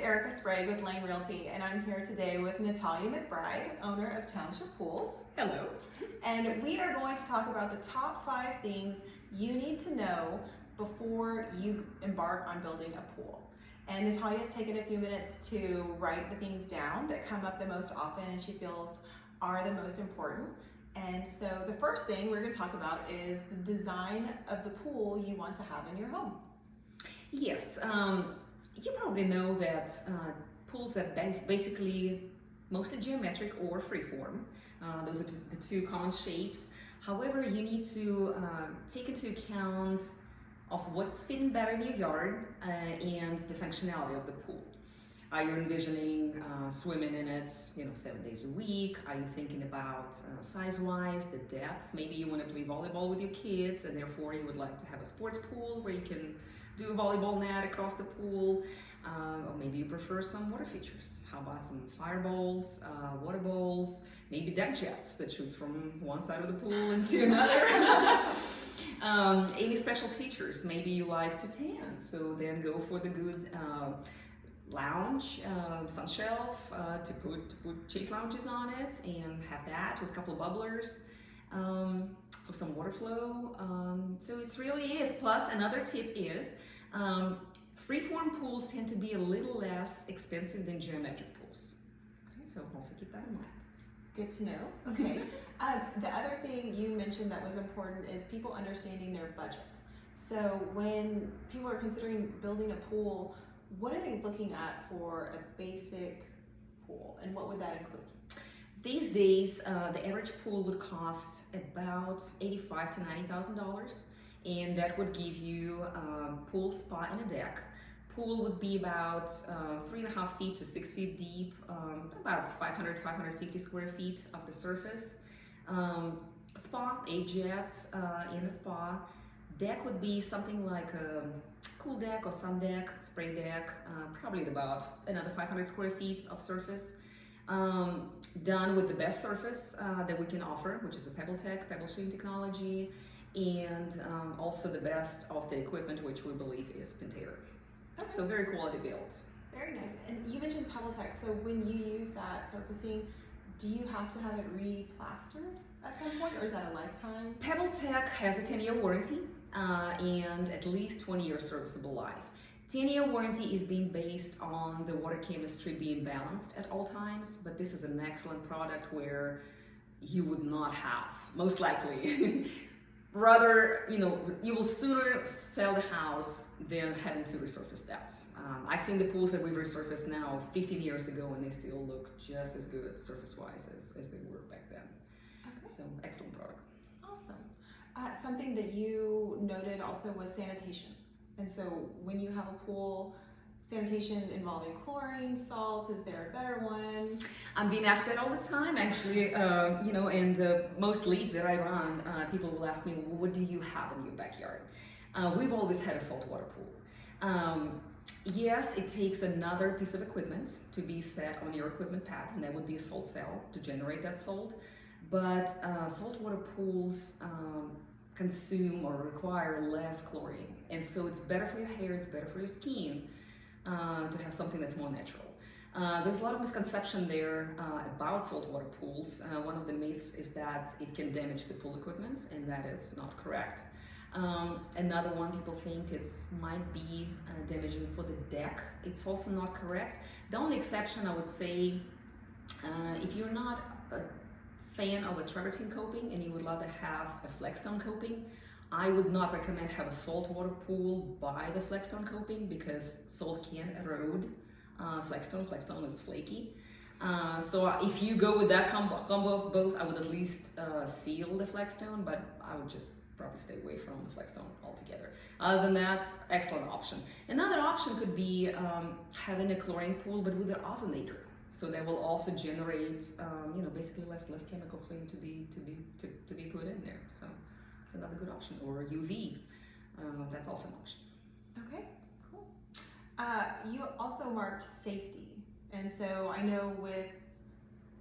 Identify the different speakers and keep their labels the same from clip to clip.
Speaker 1: Erica Sprague with Lane Realty, and I'm here today with Natalia McBride, owner of Township Pools.
Speaker 2: Hello.
Speaker 1: And we are going to talk about the top 5 things you need to know before you embark on building a pool. And Natalia's taken a few minutes to write the things down that come up the most often and she feels are the most important. And so the first thing we're going to talk about is the design of the pool you want to have in your home.
Speaker 2: Yes, you probably know that pools are basically mostly geometric or freeform. Those are the two common shapes. However, you need to take into account of what's fitting better in your yard and the functionality of the pool. Are you envisioning swimming in it, 7 days a week? Are you thinking about size-wise, the depth? Maybe you want to play volleyball with your kids and therefore you would like to have a sports pool where you can do a volleyball net across the pool. Or maybe you prefer some water features. How about some fire bowls, water bowls, maybe deck jets that shoots from one side of the pool into another. Any special features? Maybe you like to tan, so then go for the good lounge, sun shelf to put chase lounges on it and have that with a couple of bubblers for some water flow. So it really is. Plus another tip is freeform pools tend to be a little less expensive than geometric pools. Okay, so also keep that in mind.
Speaker 1: Good to know. Okay. The other thing you mentioned that was important is people understanding their budget. So when people are considering building a pool, what are they looking at for a basic pool, and what would that include?
Speaker 2: These days, the average pool would cost about $85,000 to $90,000, and that would give you a pool, spa, and a deck. Pool would be about 3.5 feet to 6 feet deep, about 550 square feet of the surface. Spa, 8 jets in a spa. Deck would be something like a cool deck or sun deck, spray deck, probably about another 500 square feet of surface. Done with the best surface that we can offer, which is a Pebble Tech, Pebble technology, and also the best of the equipment, which we believe is Pentair.
Speaker 1: Okay.
Speaker 2: So very quality build.
Speaker 1: Very nice. And you mentioned Pebble Tech, so when you use that surfacing, do you have to have it re-plastered at some point, or is that a lifetime?
Speaker 2: Pebble Tech has a 10-year warranty and at least 20-year serviceable life. 10-year warranty is being based on the water chemistry being balanced at all times, but this is an excellent product where you would not have, most likely, rather, you will sooner sell the house than having to resurface that. I've seen the pools that we've resurfaced now 15 years ago and they still look just as good surface-wise as they were back then. Okay. So, excellent product.
Speaker 1: Awesome. Something that you noted also was sanitation. And so when you have a pool, sanitation involving chlorine, salt, is there a better one?
Speaker 2: I'm being asked that all the time, actually, and most leads that I run, people will ask me, well, what do you have in your backyard? We've always had a saltwater pool. Yes, it takes another piece of equipment to be set on your equipment pad, and that would be a salt cell to generate that salt. But saltwater pools consume or require less chlorine, and so it's better for your hair, it's better for your skin to have something that's more natural. There's a lot of misconception there about saltwater pools. One of the myths is that it can damage the pool equipment, and that is not correct. Another one, people think it might be damaging for the deck. It's also not correct. The only exception, I would say, if you're not a fan of a travertine coping and you would rather have a flagstone coping, I would not recommend have a saltwater pool by the flagstone coping because salt can erode flagstone. Flagstone is flaky. So if you go with that combo of both, I would at least seal the flagstone, but I would just probably stay away from the flagstone altogether. Other than that, excellent option. Another option could be having a chlorine pool, but with an ozonator. So that will also generate, basically less chemicals for you to be put in there. So it's another good option. Or UV, that's also an option.
Speaker 1: Okay, cool. You also marked safety, and so I know with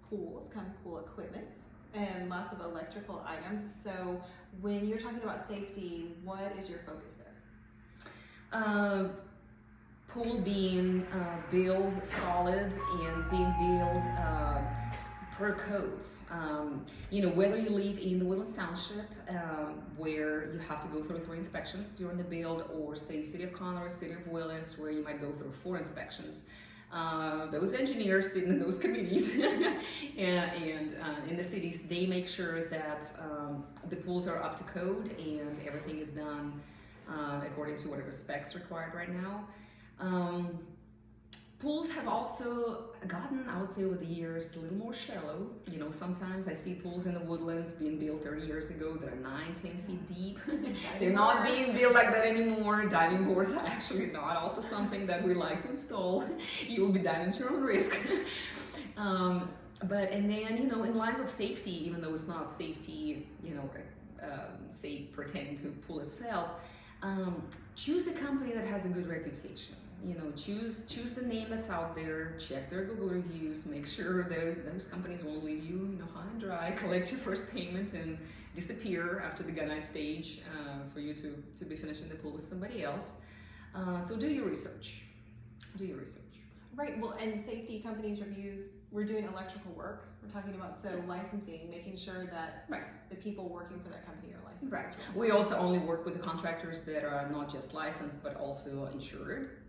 Speaker 1: pools come pool equipment and lots of electrical items. So when you're talking about safety, what is your focus there?
Speaker 2: pool being built solid and being built per codes. Whether you live in the Woodlands Township, where you have to go through 3 inspections during the build, or say City of Conroe, City of Willis, where you might go through 4 inspections. Those engineers sitting in those committees and in the cities, they make sure that the pools are up to code and everything is done according to whatever specs required right now. Pools have also gotten, I would say over the years, a little more shallow. Sometimes I see pools in the Woodlands being built 30 years ago that are 9-10 feet deep. They're not being built like that anymore. Diving boards are actually not also something that we like to install. You will be diving at your own risk. And then, in lines of safety, even though it's not safety, safe pertaining to pool itself, choose the company that has a good reputation. Choose the name that's out there, check their Google reviews, make sure that those companies won't leave you, high and dry, collect your first payment and disappear after the gun night stage for you to be finishing the pool with somebody else. So do your research.
Speaker 1: Right, well, and safety companies reviews, we're doing electrical work. We're talking about licensing, making sure that the people working for that company are licensed.
Speaker 2: Right. We also only work with the contractors that are not just licensed, but also insured.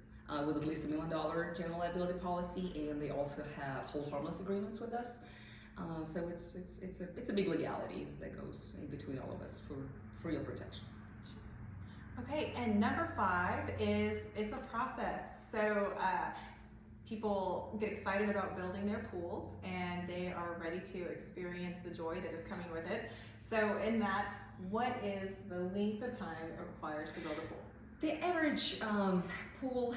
Speaker 2: With at least $1 million general liability policy, and they also have hold harmless agreements with us. So it's a big legality that goes in between all of us for your protection.
Speaker 1: Okay, and number 5 is it's a process. So people get excited about building their pools, and they are ready to experience the joy that is coming with it. So in that, what is the length of time it requires to build a pool?
Speaker 2: The average pool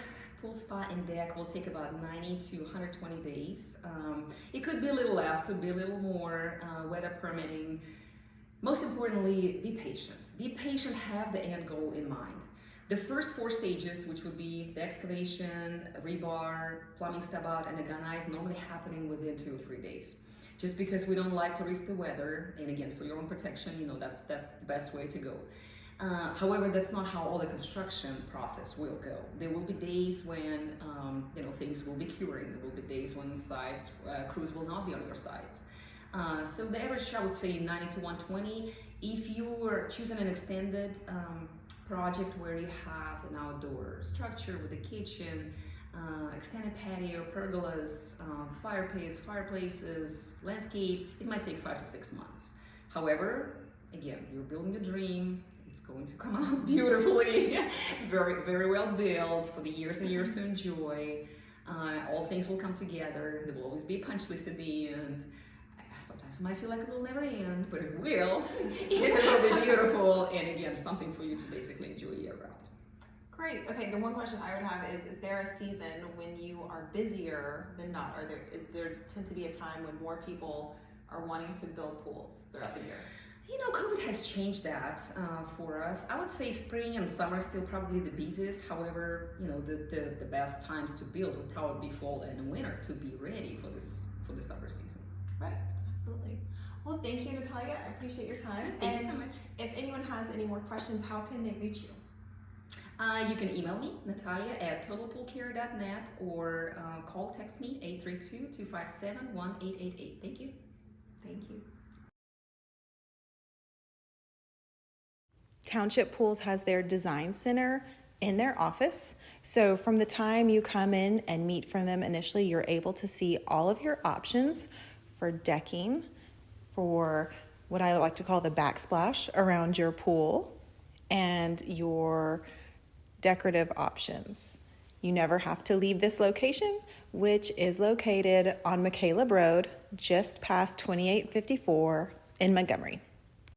Speaker 2: spa and deck will take about 90 to 120 days. It could be a little less, could be a little more, weather permitting. Most importantly, be patient. Be patient, have the end goal in mind. The first 4 stages, which would be the excavation, rebar, plumbing stub out, and a gunite, normally happening within 2 or 3 days. Just because we don't like to risk the weather, and again, for your own protection, that's the best way to go. However, that's not how all the construction process will go. There will be days when things will be curing. There will be days when crews will not be on your sites. So the average, I would say, 90 to 120. If you are choosing an extended project where you have an outdoor structure with a kitchen, extended patio, pergolas, fire pits, fireplaces, landscape, it might take 5 to 6 months. However, again, you're building a dream. It's going to come out beautifully, very, very well built for the years and years to enjoy. All things will come together. There will always be a punch list at the end. Sometimes it might feel like it will never end, but it will. It will be beautiful, and again, something for you to basically enjoy year round.
Speaker 1: Great. Okay, the one question I would have is there a season when you are busier than not? There tend to be a time when more people are wanting to build pools throughout the year?
Speaker 2: COVID has changed that for us. I would say spring and summer are still probably the busiest. However, the best times to build would probably be fall and winter to be ready for the summer season.
Speaker 1: Right, absolutely. Well, thank you, Natalia. I appreciate your time.
Speaker 2: Thank you so much.
Speaker 1: If anyone has any more questions, how can they reach you?
Speaker 2: You can email me, Natalia, at totalpoolcare.net, or text me, 832-257-1888. Thank you.
Speaker 1: Thank you.
Speaker 3: Township Pools has their design center in their office. So from the time you come in and meet from them initially, you're able to see all of your options for decking, for what I like to call the backsplash around your pool, and your decorative options. You never have to leave this location, which is located on McCaleb Road, just past 2854 in Montgomery.